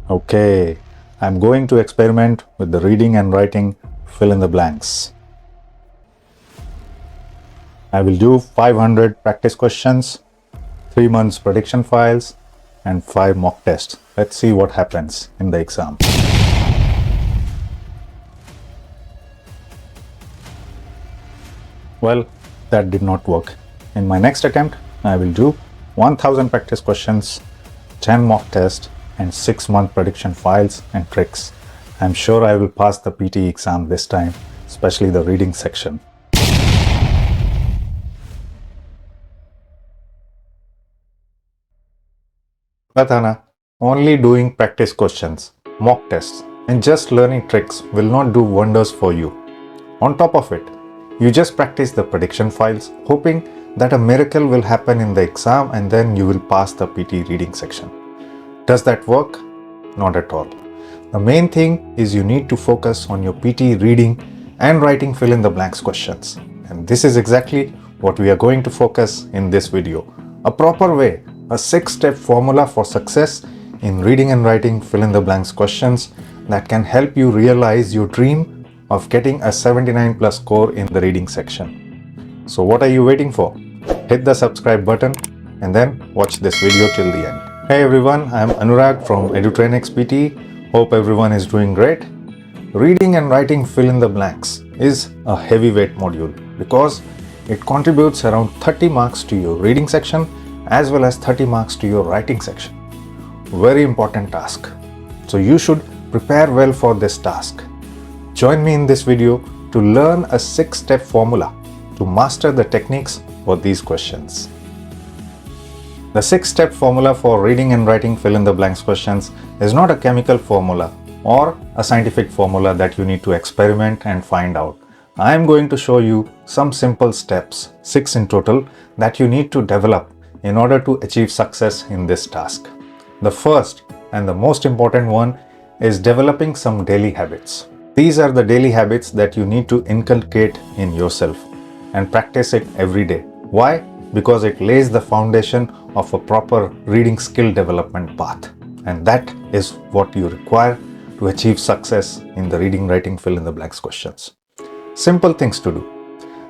Okay, I'm going to experiment with the reading and writing fill in the blanks. I will do 500 practice questions, 3 months prediction files, and 5 mock tests. Let's see what happens in the exam. Well, that did not work. In my next attempt, I will do 1000 practice questions, 10 mock tests, and 6-month prediction files and tricks. I'm sure I will pass the PTE exam this time, especially the reading section. But Anna, only doing practice questions, mock tests, and just learning tricks will not do wonders for you. On top of it, you just practice the prediction files, hoping that a miracle will happen in the exam and then you will pass the PTE reading section. Does that work? Not at all. The main thing is you need to focus on your PTE reading and writing fill in the blanks questions. And this is exactly what we are going to focus in this video. A proper way, a 6-step formula for success in reading and writing fill in the blanks questions that can help you realize your dream of getting a 79+ score in the reading section. So what are you waiting for? Hit the subscribe button and then watch this video till the end. Hey everyone, I am Anurag from Edutrainex PTE. Hope everyone is doing great. Reading and writing fill in the blanks is a heavyweight module because it contributes around 30 marks to your reading section as well as 30 marks to your writing section. Very important task. So you should prepare well for this task. Join me in this video to learn a 6-step formula to master the techniques for these questions. The 6-step formula for reading and writing fill in the blanks questions is not a chemical formula or a scientific formula that you need to experiment and find out. I am going to show you some simple steps, 6 in total, that you need to develop in order to achieve success in this task. The first and the most important one is developing some daily habits. These are the daily habits that you need to inculcate in yourself and practice it every day. Why? Because it lays the foundation of a proper reading skill development path. And that is what you require to achieve success in the reading, writing, fill in the blanks questions. Simple things to do.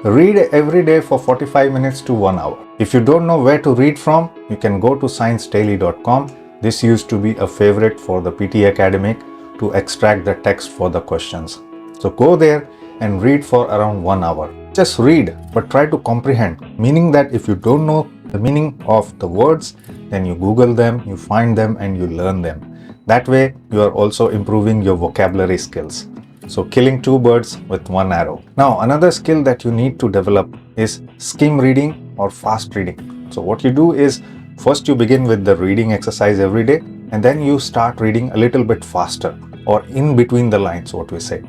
Read every day for 45 minutes to 1 hour. If you don't know where to read from, you can go to sciencedaily.com. This used to be a favorite for the PTE Academic to extract the text for the questions. So go there and read for around 1 hour. Just read, but try to comprehend, meaning that if you don't know the meaning of the words, then you Google them, you find them, and you learn them. That way, you are also improving your vocabulary skills. So killing 2 birds with 1 arrow. Now, another skill that you need to develop is skim reading or fast reading. So what you do is, first you begin with the reading exercise every day, and then you start reading a little bit faster or in between the lines, what we say.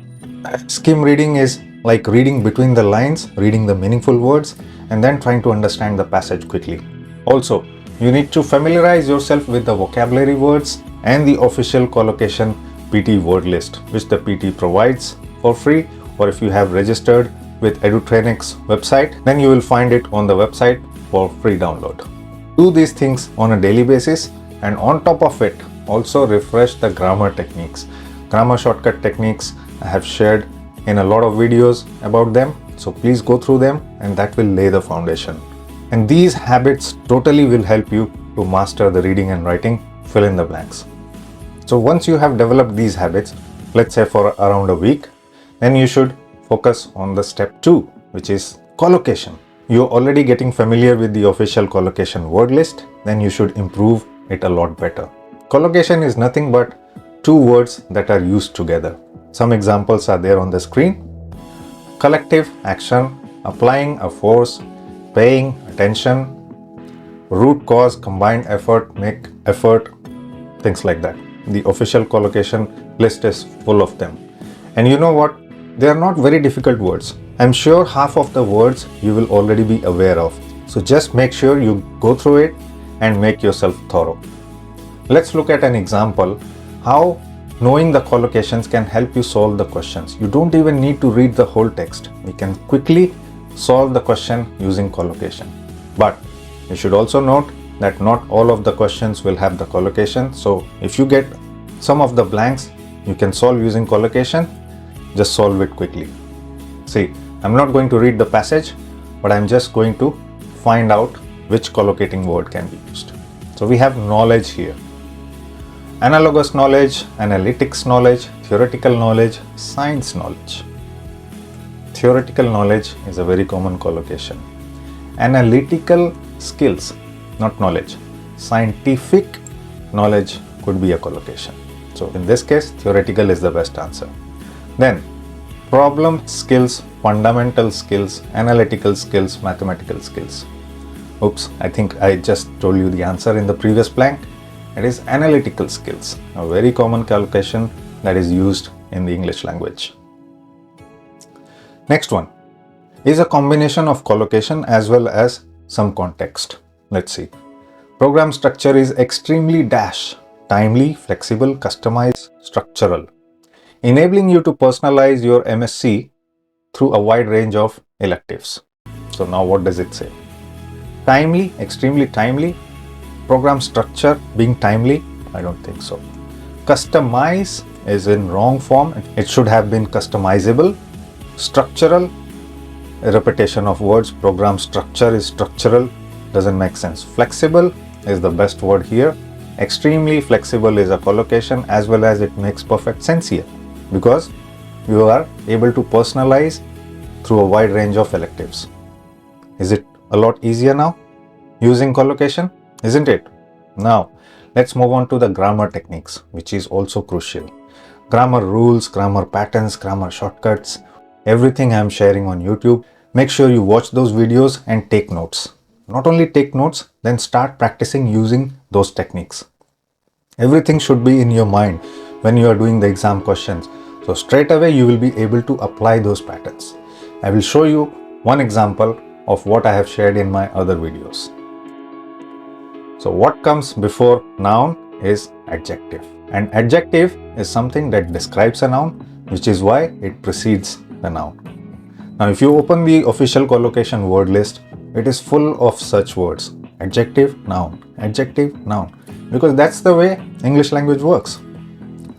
Skim reading is like reading between the lines, reading the meaningful words, and then trying to understand the passage quickly. Also, you need to familiarize yourself with the vocabulary words and the official collocation PT word list, which the PT provides for free, or if you have registered with Edutrainex website, then you will find it on the website for free download. Do these things on a daily basis, and on top of it, also refresh the grammar techniques. Grammar shortcut techniques I have shared in a lot of videos about them, so please go through them and that will lay the foundation. And these habits totally will help you to master the reading and writing fill in the blanks. So once you have developed these habits, let's say for around a week, then you should focus on the step 2, which is collocation. You're already getting familiar with the official collocation word list, then you should improve it a lot better. Collocation is nothing but 2 words that are used together. Some examples are there on the screen. Collective action, applying a force, paying attention, root cause, combined effort, make effort, things like that. The official collocation list is full of them. And you know what? They are not very difficult words. I'm sure half of the words you will already be aware of. So just make sure you go through it and make yourself thorough. Let's look at an example how knowing the collocations can help you solve the questions. You don't even need to read the whole text. You can quickly solve the question using collocation. But you should also note that not all of the questions will have the collocation. So if you get Some of the blanks you can solve using collocation. Just solve it quickly. See, I'm not going to read the passage, but I'm just going to find out which collocating word can be used. So we have knowledge here. Analogous knowledge, analytics knowledge, theoretical knowledge, science knowledge. Theoretical knowledge is a very common collocation. Analytical skills, not knowledge. Scientific knowledge could be a collocation. So in this case, theoretical is the best answer. Then problem skills, fundamental skills, analytical skills, mathematical skills. Oops, I think I just told you the answer in the previous blank. It is analytical skills, a very common collocation that is used in the English language. Next one is a combination of collocation as well as some context. Let's see. Program structure is extremely dash, timely, flexible, customized, structural, enabling you to personalize your MSc through a wide range of electives. So now what does it say? Timely, extremely timely. Program structure being timely? I don't think so. Customize is in wrong form. It should have been customizable. Structural, a repetition of words. Program structure is structural. Doesn't make sense. Flexible is the best word here. Extremely flexible is a collocation, as well as it makes perfect sense here, because you are able to personalize through a wide range of electives. Is it a lot easier now using collocation? Isn't it? Now let's move on to the grammar techniques, which is also crucial. Grammar rules, grammar patterns, grammar shortcuts, everything I am sharing on YouTube. Make sure you watch those videos and take notes. Not only take notes, then start practicing using those techniques. Everything should be in your mind when you are doing the exam questions. So straight away you will be able to apply those patterns. I will show you one example of what I have shared in my other videos. So what comes before noun is adjective. And adjective is something that describes a noun, which is why it precedes the noun. Now if you open the official collocation word list, it is full of such words. Adjective, noun, because that's the way English language works.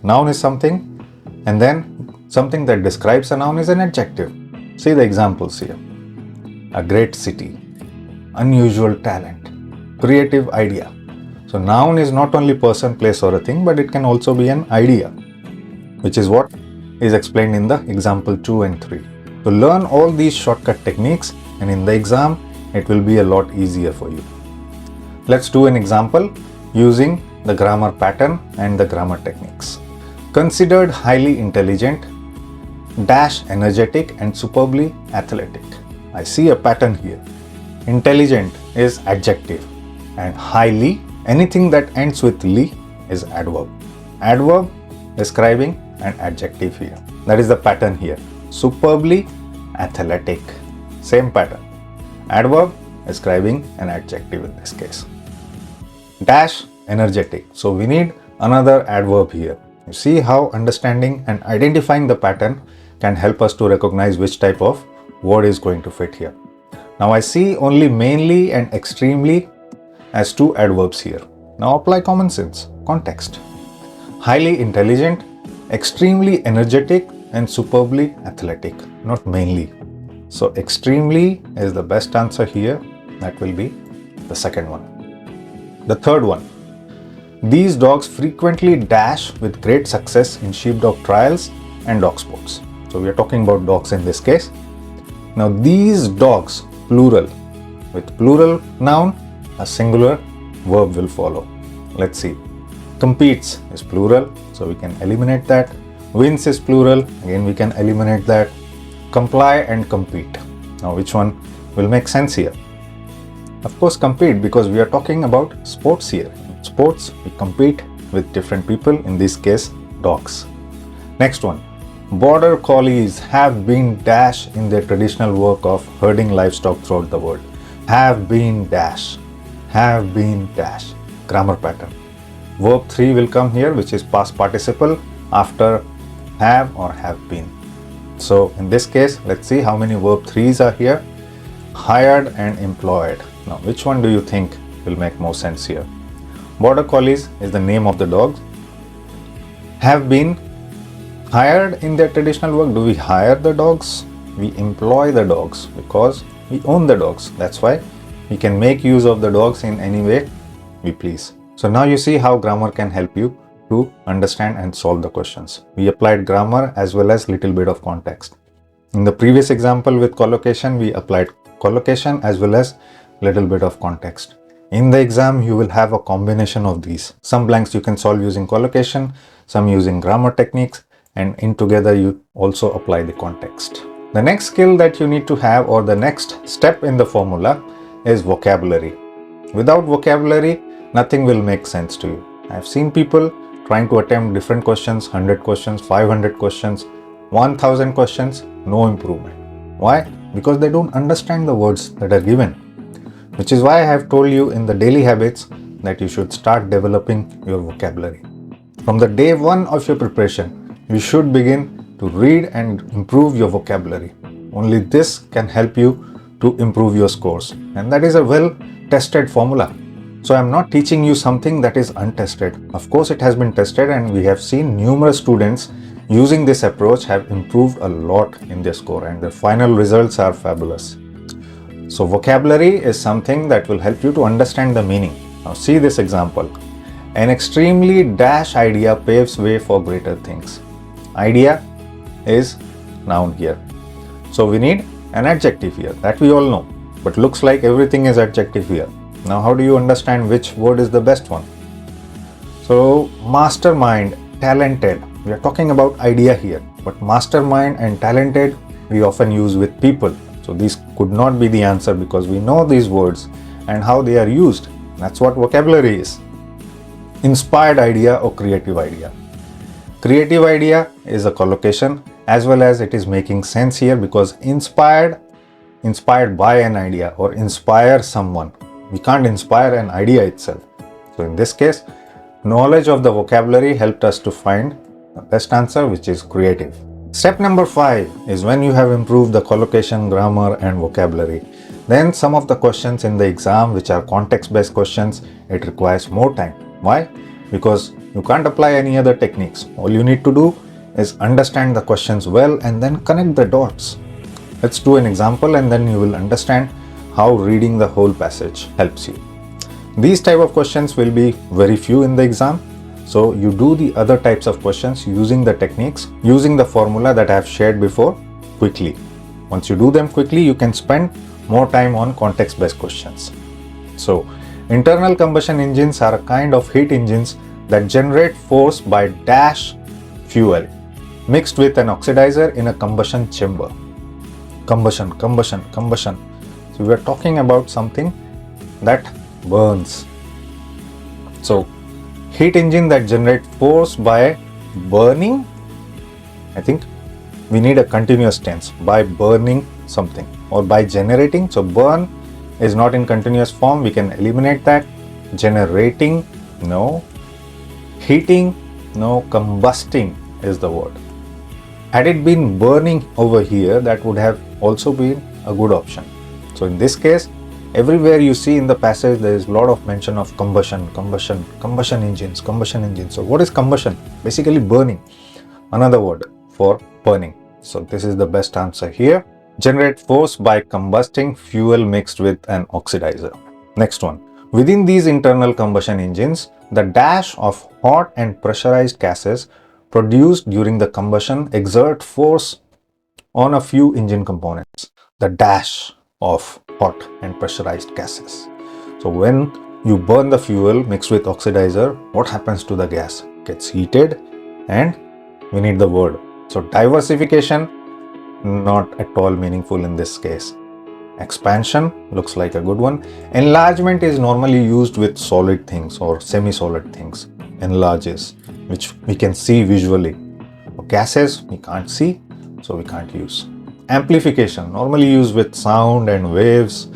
Noun is something, and then something that describes a noun is an adjective. See the examples here. A great city, unusual talent, creative idea. So noun is not only person, place or a thing, but it can also be an idea, which is what is explained in the example 2 and 3. So learn all these shortcut techniques, and in the exam it will be a lot easier for you. Let's do an example using the grammar pattern and the grammar techniques. Considered highly intelligent, dash energetic and superbly athletic. I see a pattern here. Intelligent is adjective, and highly, anything that ends with "ly" is adverb. Adverb describing an adjective here. That is the pattern here. Superbly athletic, same pattern. Adverb describing an adjective in this case. Dash energetic. So we need another adverb here. You see how understanding and identifying the pattern can help us to recognize which type of word is going to fit here. Now I see only mainly and extremely as two adverbs here. Now apply common sense, context. Highly intelligent, extremely energetic and superbly athletic, not mainly. So extremely is the best answer here. That will be the second one. The third one. These dogs frequently dash with great success in sheepdog trials and dog sports. So we are talking about dogs in this case. Now these dogs, plural. With plural noun, a singular verb will follow. Let's see. Competes is plural, so we can eliminate that. Wins is plural, again we can eliminate that. Comply and compete. Now which one will make sense here? Of course compete, because we are talking about sports here. In sports we compete with different people, in this case dogs. Next one. Border collies have been dash in their traditional work of herding livestock throughout the world. Have been dash. Have been dash. Grammar pattern. Verb 3 will come here, which is past participle after have or have been. So in this case, let's see how many verb 3s are here. Hired and employed. Now which one do you think will make more sense here? Border collies is the name of the dog. have been hired in their traditional work. Do we hire the dogs? We employ the dogs because we own the dogs. That's why we can make use of the dogs in any way we please. So now you see how grammar can help you to understand and solve the questions. We applied grammar as well as little bit of context. In the previous example with collocation, we applied collocation as well as little bit of context. In the exam, you will have a combination of these. Some blanks you can solve using collocation, some using grammar techniques, and in together you also apply the context. The next skill that you need to have, or the next step in the formula, is vocabulary. Without vocabulary, nothing will make sense to you. I've seen people trying to attempt different questions, 100 questions, 500 questions, 1000 questions, no improvement. Why? Because they don't understand the words that are given. Which is why I have told you in the daily habits that you should start developing your vocabulary. From the day one of your preparation, you should begin to read and improve your vocabulary. Only this can help you to improve your scores. And that is a well-tested formula. So I am not teaching you something that is untested. Of course, it has been tested, and we have seen numerous students using this approach have improved a lot in their score, and their final results are fabulous. So vocabulary is something that will help you to understand the meaning. Now see this example. An extremely dash idea paves way for greater things. Idea is noun here. So we need an adjective here, that we all know. But looks like everything is adjective here. Now how do you understand which word is the best one? So mastermind, talented. We are talking about idea here. But mastermind and talented we often use with people. So these could not be the answer because we know these words and how they are used. That's what vocabulary is. Inspired idea or creative idea. Creative idea is a collocation as well as it is making sense here because inspired by an idea or inspire someone. We can't inspire an idea itself. So in this case, knowledge of the vocabulary helped us to find the best answer, which is creative. Step number 5 is when you have improved the collocation, grammar and vocabulary. Then some of the questions in the exam which are context-based questions, it requires more time. Why? Because you can't apply any other techniques. All you need to do is understand the questions well and then connect the dots. Let's do an example and then you will understand how reading the whole passage helps you. These type of questions will be very few in the exam. So you do the other types of questions using the techniques, using the formula that I have shared before quickly. Once you do them quickly, you can spend more time on context-based questions. So internal combustion engines are a kind of heat engines that generate force by dash fuel mixed with an oxidizer in a combustion chamber. Combustion. So we are talking about something that burns. So heat engine that generate force by burning. I think we need a continuous tense, by burning something or by generating. So burn is not in continuous form, we can eliminate that. Generating, no. Heating, no. Combusting is the word. Had it been burning over here, that would have also been a good option. So in this case, everywhere you see in the passage, there is a lot of mention of combustion engines. So what is combustion? Basically burning. Another word for burning. So this is the best answer here. Generate force by combusting fuel mixed with an oxidizer. Next one. Within these internal combustion engines, the dash of hot and pressurized gases produced during the combustion exert force on a few engine components. The dash of hot and pressurized gases. So when you burn the fuel mixed with oxidizer, what happens to the gas? It gets heated and we need the word. So diversification, not at all meaningful in this case. Expansion looks like a good one. Enlargement is normally used with solid things or semi-solid things. Enlarges, which we can see visually. Gases we can't see, so we can't use. Amplification, normally used with sound and waves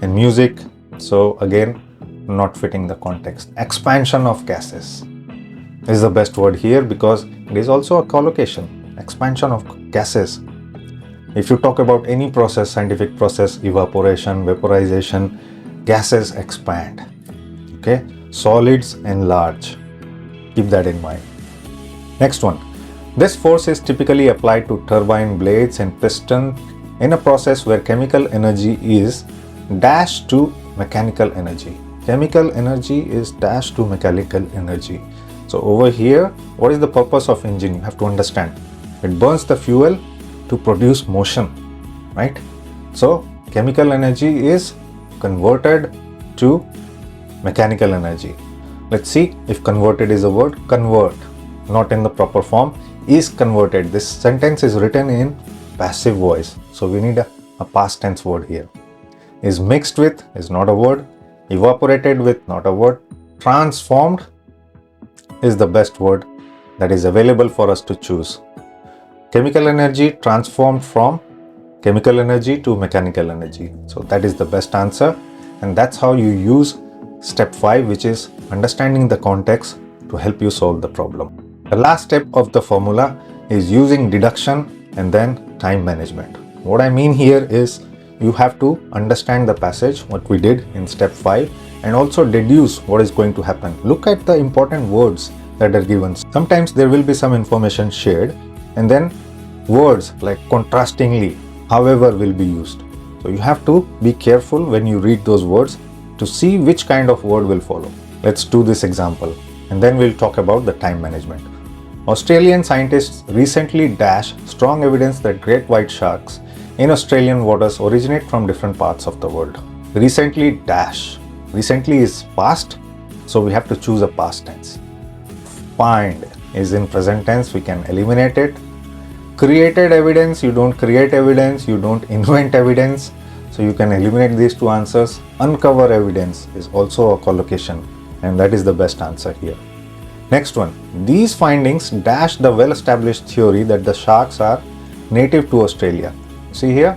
and music. So again, not fitting the context. Expansion of gases is the best word here because it is also a collocation. Expansion of gases. If you talk about any process, scientific process, evaporation, vaporization, gases expand. Okay, solids enlarge. Keep that in mind. Next one. This force is typically applied to turbine blades and piston in a process where chemical energy is dashed to mechanical energy. Chemical energy is dashed to mechanical energy. So over here, what is the purpose of engine? You have to understand. It burns the fuel to produce motion, right? So chemical energy is converted to mechanical energy. Let's see if converted is a word. Convert, not in the proper form, is converted. This sentence is written in passive voice, so we need a past tense word here. Is mixed with is not a word. Evaporated with, not a word. Transformed is the best word that is available for us to choose. Chemical energy transformed from chemical energy to mechanical energy. So that is the best answer, and that's how you use step 5, which is understanding the context to help you solve the problem. The last step of the formula is using deduction and then time management. What I mean here is you have to understand the passage, what we did in step 5, and also deduce what is going to happen. Look at the important words that are given. Sometimes there will be some information shared, and then words like contrastingly, however, will be used. So you have to be careful when you read those words to see which kind of word will follow. Let's do this example, and then we'll talk about the time management. Australian scientists recently dashed strong evidence that great white sharks in Australian waters originate from different parts of the world. Recently dash. Recently is past, so we have to choose a past tense. Find is in present tense, we can eliminate it. Created evidence, you don't create evidence, you don't invent evidence, so you can eliminate these two answers. Uncover evidence is also a collocation, and that is the best answer here. Next one. These findings dash the well-established theory that the sharks are native to Australia. See here,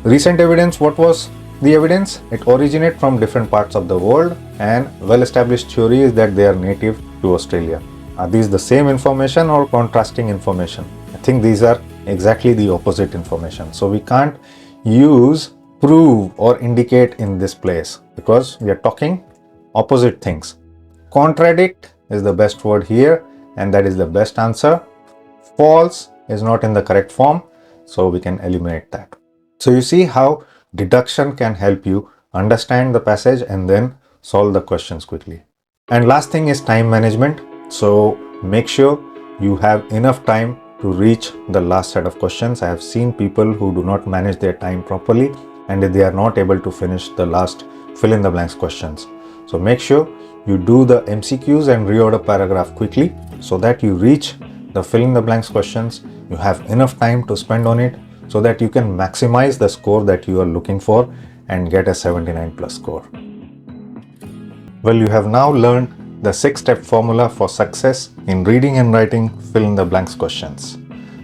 recent evidence, what was the evidence? It originated from different parts of the world, and well-established theory is that they are native to Australia. Are these the same information or contrasting information? I think these are exactly the opposite information. So we can't use prove or indicate in this place because we are talking opposite things. Contradict is the best word here, and that is the best answer. False is not in the correct form, so we can eliminate that. So you see how deduction can help you understand the passage and then solve the questions quickly. And last thing is time management. So make sure you have enough time to reach the last set of questions. I have seen people who do not manage their time properly and they are not able to finish the last fill in the blanks questions. So make sure you do the MCQs and reorder paragraph quickly so that you reach the fill in the blanks questions. You have enough time to spend on it so that you can maximize the score that you are looking for and get a 79 plus score. Well, you have now learned the 6-step formula for success in reading and writing fill in the blanks questions.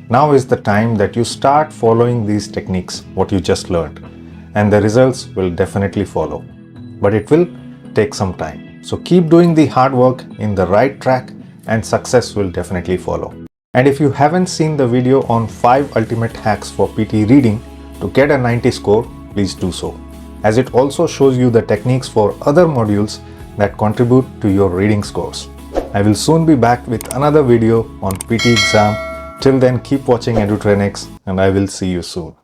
Now is the time that you start following these techniques, what you just learned, and the results will definitely follow. But it will take some time. So keep doing the hard work in the right track and success will definitely follow. And if you haven't seen the video on 5 ultimate hacks for PTE reading to get a 90 score, please do so, as it also shows you the techniques for other modules that contribute to your reading scores. I will soon be back with another video on PTE exam. Till then, keep watching Edutrainex and I will see you soon.